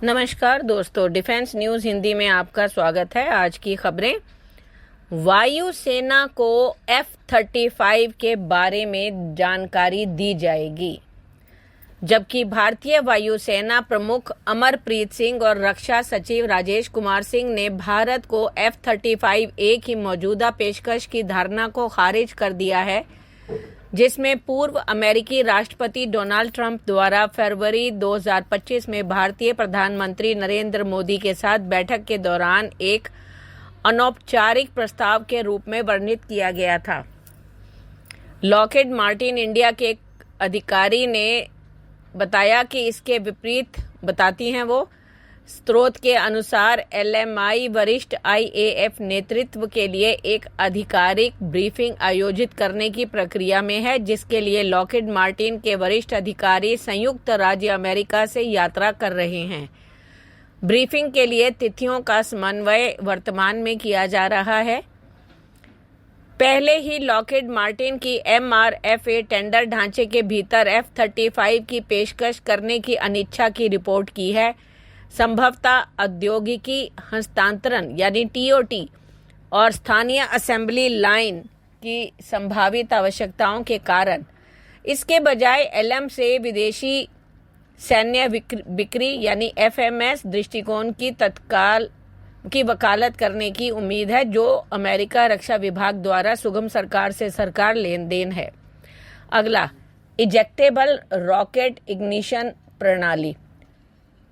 नमस्कार दोस्तों, defence news Hindi में आपका स्वागत है। आज की खबरें। वायुसेना को F-35 के बारे में जानकारी दी जाएगी, जबकि भारतीय वायुसेना प्रमुख अमरप्रीत सिंह और रक्षा सचिव राजेश कुमार सिंह ने भारत को F-35A की मौजूदा पेशकश की धारणा को खारिज कर दिया है, जिसमें पूर्व अमेरिकी राष्ट्रपति डोनाल्ड ट्रंप द्वारा फरवरी 2025 में भारतीय प्रधानमंत्री नरेंद्र मोदी के साथ बैठक के दौरान एक अनौपचारिक प्रस्ताव के रूप में वर्णित किया गया था। लॉकहीड मार्टिन इंडिया के एक अधिकारी ने बताया कि इसके विपरीत बताती हैं वो। स्रोत के अनुसार LMI वरिष्ठ IAF नेतृत्व के लिए एक आधिकारिक ब्रीफिंग आयोजित करने की प्रक्रिया में है, जिसके लिए लॉकहीड मार्टिन के वरिष्ठ अधिकारी संयुक्त राज्य अमेरिका से यात्रा कर रहे हैं। ब्रीफिंग के लिए तिथियों का समन्वय वर्तमान में किया जा रहा है। पहले ही लॉकहीड मार्टिन की MRFA टेंडर ढांचे के भीतर F-35 की पेशकश करने की अनिच्छा की रिपोर्ट की है। संभवतः औद्योगिकी हस्तांतरण यानी TOT और स्थानीय असेंबली लाइन की संभावित आवश्यकताओं के कारण इसके बजाय LM से विदेशी सैन्य बिक्री यानी FMS दृष्टिकोण की तत्काल की वकालत करने की उम्मीद है, जो अमेरिका रक्षा विभाग द्वारा सुगम सरकार से सरकार लेन देन है। अगला, इजेक्टेबल रॉकेट इग्निशन प्रणाली।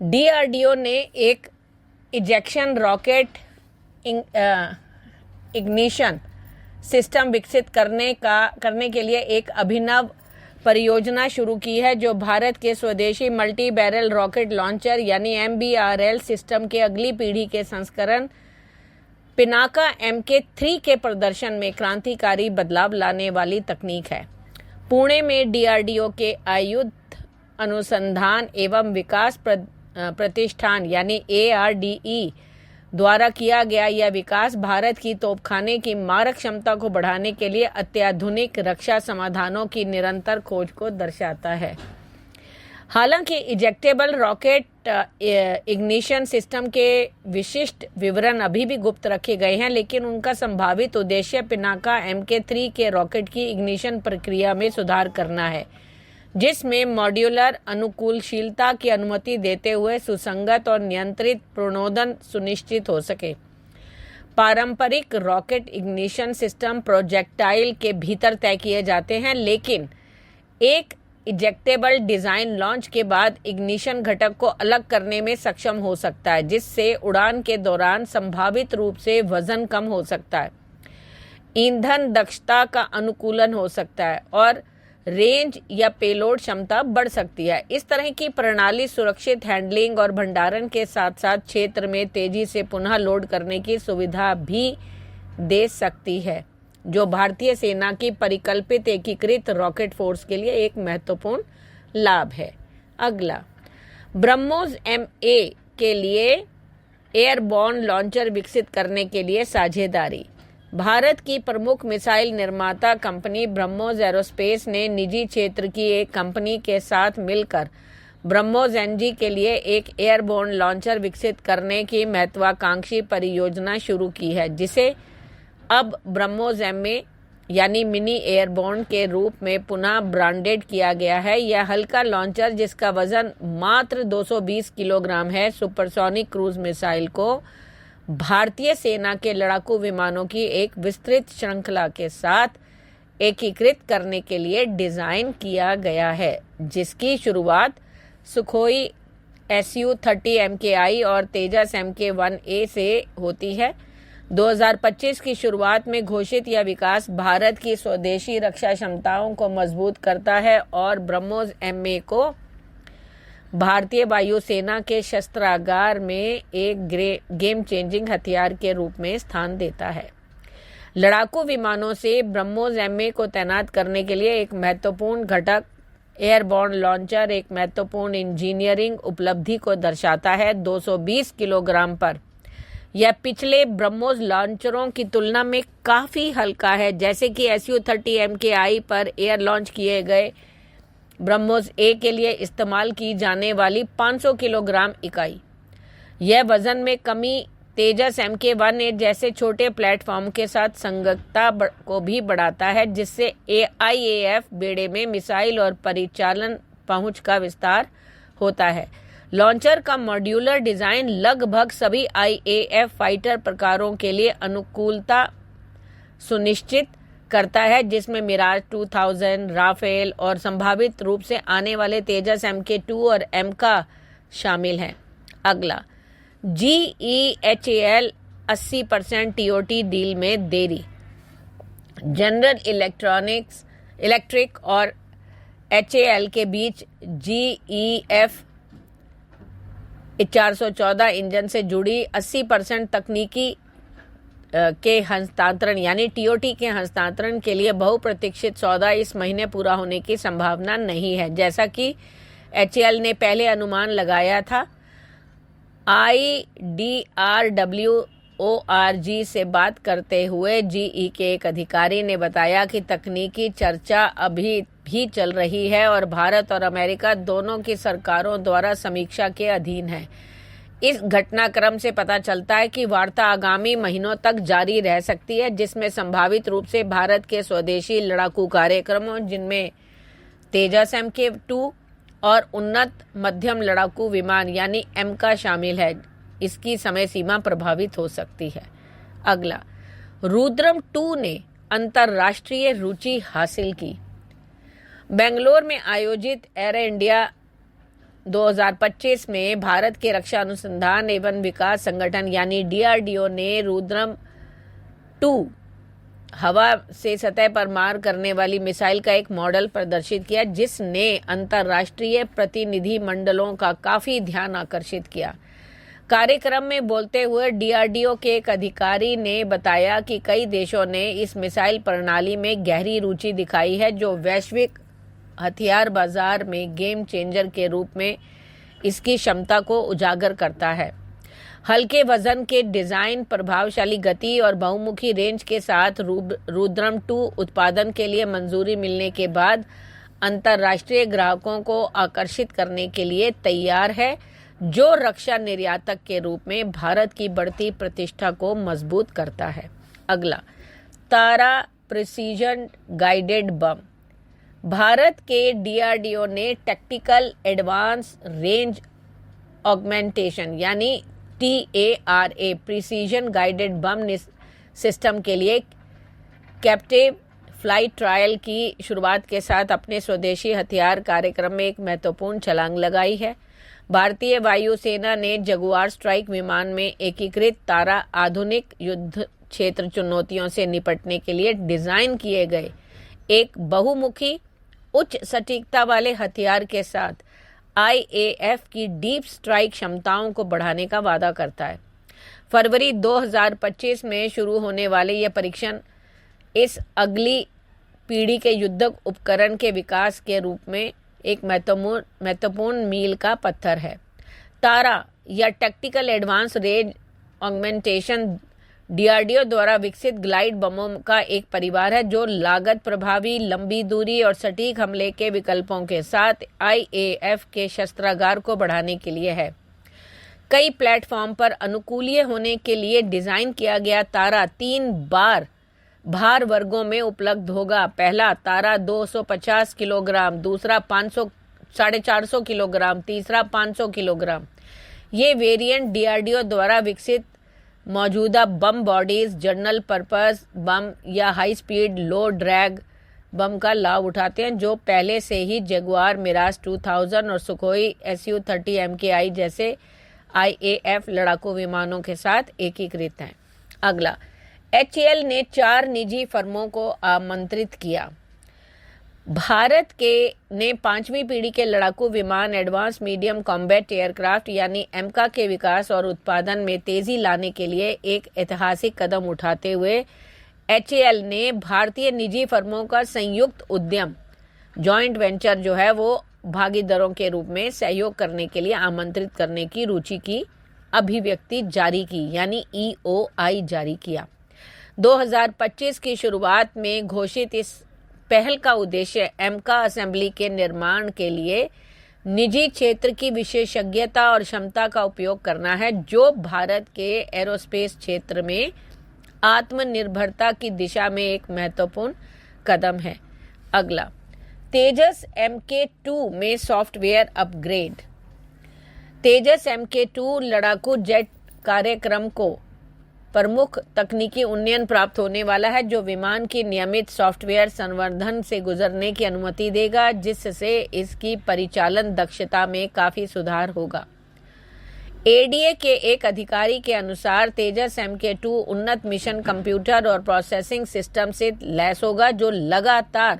DRDO ने एक इजेक्शन रॉकेट इग्निशन सिस्टम विकसित करने के लिए एक अभिनव परियोजना शुरू की है, जो भारत के स्वदेशी मल्टी बैरल रॉकेट लॉन्चर यानी MBRL सिस्टम के अगली पीढ़ी के संस्करण पिनाका MK3 के प्रदर्शन में क्रांतिकारी बदलाव लाने वाली तकनीक है। पुणे में DRDO के आयुध अनुसंधान एवं विकास प्रतिष्ठान यानी ARDE द्वारा किया गया यह विकास भारत की तोपखाने की मारक क्षमता को बढ़ाने के लिए अत्याधुनिक रक्षा समाधानों की निरंतर खोज को दर्शाता है। हालांकि इजेक्टेबल रॉकेट इग्निशन सिस्टम के विशिष्ट विवरण अभी भी गुप्त रखे गए हैं, लेकिन उनका संभावित उद्देश्य पिनाका MK3 के रॉकेट की इग्निशन प्रक्रिया में सुधार करना है, जिसमें मॉड्यूलर अनुकूलशीलता की अनुमति देते हुए सुसंगत और नियंत्रित प्रणोदन सुनिश्चित हो सके। पारंपरिक रॉकेट इग्निशन सिस्टम प्रोजेक्टाइल के भीतर तय किए जाते हैं, लेकिन एक इजेक्टेबल डिजाइन लॉन्च के बाद इग्निशन घटक को अलग करने में सक्षम हो सकता है, जिससे उड़ान के दौरान संभावित रूप से वजन कम हो सकता है, ईंधन दक्षता का अनुकूलन हो सकता है और रेंज या पेलोड क्षमता बढ़ सकती है। इस तरह की प्रणाली सुरक्षित हैंडलिंग और भंडारण के साथ साथ क्षेत्र में तेजी से पुनः लोड करने की सुविधा भी दे सकती है, जो भारतीय सेना की परिकल्पित एकीकृत रॉकेट फोर्स के लिए एक महत्वपूर्ण लाभ है। अगला, ब्रह्मोस MA के लिए एयरबॉर्न लॉन्चर विकसित करने के लिए साझेदारी। भारत की प्रमुख मिसाइल निर्माता कंपनी ब्रह्मोस एरोस्पेस ने निजी क्षेत्र की एक कंपनी के साथ मिलकर ब्रह्मोस NG के लिए एक एयरबोर्न लॉन्चर विकसित करने की महत्वाकांक्षी परियोजना शुरू की है, जिसे अब ब्रह्मोस MA यानी मिनी एयरबोर्न के रूप में पुनः ब्रांडेड किया गया है। यह हल्का लॉन्चर, जिसका वजन मात्र 220 किलोग्राम है, सुपरसोनिक क्रूज मिसाइल को भारतीय सेना के लड़ाकू विमानों की एक विस्तृत श्रृंखला के साथ एकीकृत करने के लिए डिजाइन किया गया है, जिसकी शुरुआत सुखोई Su-30 MKI और तेजस Mk1A से होती है। 2025 की शुरुआत में घोषित यह विकास भारत की स्वदेशी रक्षा क्षमताओं को मजबूत करता है और ब्रह्मोस MA को भारतीय वायुसेना के शस्त्रागार में एक गेम चेंजिंग हथियार के रूप में स्थान देता है। लड़ाकू विमानों से ब्रह्मोस MA को तैनात करने के लिए एक महत्वपूर्ण घटक एयरबॉर्न लॉन्चर एक महत्वपूर्ण इंजीनियरिंग उपलब्धि को दर्शाता है। 220 किलोग्राम पर यह पिछले ब्रह्मोस लॉन्चरों की तुलना में काफ़ी हल्का है, जैसे कि Su-30 MKI पर एयर लॉन्च किए गए ब्रह्मोस A के लिए इस्तेमाल की जाने वाली 500 किलोग्राम इकाई। यह वजन में कमी तेजस MK-18 जैसे छोटे प्लेटफॉर्म के साथ संगतता को भी बढ़ाता है, जिससे IAF बेड़े में मिसाइल और परिचालन पहुंच का विस्तार होता है। लॉन्चर का मॉड्यूलर डिजाइन लगभग सभी IAF फाइटर प्रकारों के लिए अनुकूलता सुनिश्चित करता है, जिसमें मिराज 2000, राफेल और संभावित रूप से आने वाले तेजस MK2 और MK शामिल हैं। अगला, GEHAL 80% TOT डील में देरी। जनरल इलेक्ट्रिक और HAL के बीच GEF 414 इंजन से जुड़ी 80% तकनीकी के हस्तांतरण यानी TOT के हस्तांतरण के लिए बहुप्रतीक्षित सौदा इस महीने पूरा होने की संभावना नहीं है, जैसा कि HAL ने पहले अनुमान लगाया था। IDRWORG से बात करते हुए GE के एक अधिकारी ने बताया कि तकनीकी चर्चा अभी भी चल रही है और भारत और अमेरिका दोनों की सरकारों द्वारा समीक्षा के अधीन है। इस घटनाक्रम से पता चलता है कि वार्ता आगामी महीनों तक जारी रह सकती है, जिसमें संभावित रूप से भारत के स्वदेशी लड़ाकू कार्यक्रमों, जिनमें तेजस MK2 और उन्नत मध्यम लड़ाकू विमान यानी MK शामिल है, इसकी समय सीमा प्रभावित हो सकती है। अगला, रुद्रम 2 ने अंतर्राष्ट्रीय रुचि हासिल की। बेंगलोर में आयोजित एयर इंडिया 2025 में भारत के रक्षा अनुसंधान एवं विकास संगठन यानी DRDO ने रुद्रम 2 हवा से सतह पर मार करने वाली मिसाइल का एक मॉडल प्रदर्शित किया, जिसने अंतर्राष्ट्रीय प्रतिनिधि मंडलों का काफी ध्यान आकर्षित किया। कार्यक्रम में बोलते हुए DRDO के एक अधिकारी ने बताया कि कई देशों ने इस मिसाइल प्रणाली में गहरी रुचि दिखाई है, जो वैश्विक हथियार बाजार में गेम चेंजर के रूप में इसकी क्षमता को उजागर करता है। हल्के वजन के डिजाइन, प्रभावशाली गति और बहुमुखी रेंज के साथ रुद्रम 2 उत्पादन के लिए मंजूरी मिलने के बाद अंतर्राष्ट्रीय ग्राहकों को आकर्षित करने के लिए तैयार है, जो रक्षा निर्यातक के रूप में भारत की बढ़ती प्रतिष्ठा को मजबूत करता है। अगला, तारा प्रिसीजन गाइडेड बम। भारत के DRDO ने टैक्टिकल एडवांस रेंज ऑगमेंटेशन यानी TARA precision guided bomb system के लिए कैप्टिव फ्लाइट ट्रायल की शुरुआत के साथ अपने स्वदेशी हथियार कार्यक्रम में एक महत्वपूर्ण छलांग लगाई है। भारतीय वायुसेना ने जगुआर स्ट्राइक विमान में एकीकृत तारा आधुनिक युद्ध क्षेत्र चुनौतियों से निपटने के लिए डिजाइन किए गए एक बहुमुखी उच्च सटीकता वाले हथियार के साथ IAF की डीप स्ट्राइक क्षमताओं को बढ़ाने का वादा करता है। फरवरी 2025 में शुरू होने वाले यह परीक्षण इस अगली पीढ़ी के युद्धक उपकरण के विकास के रूप में एक महत्वपूर्ण मील का पत्थर है। तारा या tactical advance range augmentation DRDO द्वारा विकसित ग्लाइड बमों का एक परिवार है, जो लागत प्रभावी, लंबी दूरी और सटीक हमले के विकल्पों के साथ IAF के शस्त्रागार को बढ़ाने के लिए है। कई प्लेटफॉर्म पर अनुकूलीय होने के लिए डिजाइन किया गया तारा 3 भार वर्गों में उपलब्ध होगा। पहला तारा 250 किलोग्राम, दूसरा 450 किलोग्राम, तीसरा 500 किलोग्राम। ये वेरिएंट DRDO द्वारा विकसित मौजूदा बम बॉडीज, जनरल पर्पस बम या हाई स्पीड लो ड्रैग बम का लाभ उठाते हैं, जो पहले से ही जगुआर, मिराज 2000 और सुखोई Su-30 MKI जैसे IAF लड़ाकू विमानों के साथ एकीकृत हैं। अगला, HAL ने 4 निजी फर्मों को आमंत्रित किया। भारत ने 5वीं पीढ़ी के लड़ाकू विमान एडवांस मीडियम कॉम्बैट एयरक्राफ्ट यानी MK के विकास और उत्पादन में तेजी लाने के लिए एक ऐतिहासिक कदम उठाते हुए HAL ने भारतीय निजी फर्मों का संयुक्त उद्यम जॉइंट वेंचर जो है वो भागीदारों के रूप में सहयोग करने के लिए आमंत्रित करने की रुचि की अभिव्यक्ति जारी की यानी EOI जारी किया। 2025 की शुरुआत में घोषित इस पहल का उद्देश्य MK असेंबली के निर्माण के लिए निजी क्षेत्र की विशेषज्ञता और क्षमता का उपयोग करना है, जो भारत के एरोस्पेस क्षेत्र में आत्मनिर्भरता की दिशा में एक महत्वपूर्ण कदम है। अगला, तेजस MK2 में सॉफ्टवेयर अपग्रेड। तेजस MK2 लड़ाकू जेट कार्यक्रम को प्रमुख तकनीकी उन्नयन प्राप्त होने वाला है, जो विमान की नियमित सॉफ्टवेयर संवर्धन से गुजरने की अनुमति देगा, जिससे इसकी परिचालन दक्षता में काफी सुधार होगा। ADA के एक अधिकारी के अनुसार तेजस MK2 उन्नत मिशन कंप्यूटर और प्रोसेसिंग सिस्टम से लैस होगा, जो लगातार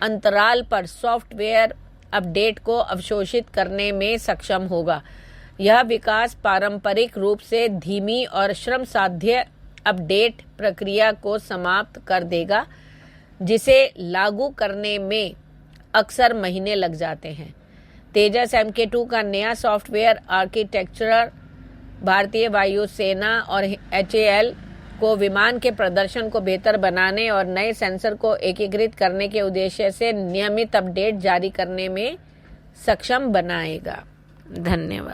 अंतराल पर सॉफ्टवेयर अपडेट को अवशोषित करने में सक्षम होगा। यह विकास पारंपरिक रूप से धीमी और श्रमसाध्य अपडेट प्रक्रिया को समाप्त कर देगा, जिसे लागू करने में अक्सर महीने लग जाते हैं। तेजस MK2 का नया सॉफ्टवेयर आर्किटेक्चर भारतीय वायुसेना और HAL को विमान के प्रदर्शन को बेहतर बनाने और नए सेंसर को एकीकृत करने के उद्देश्य से नियमित अपडेट जारी करने में सक्षम बनाएगा। धन्यवाद।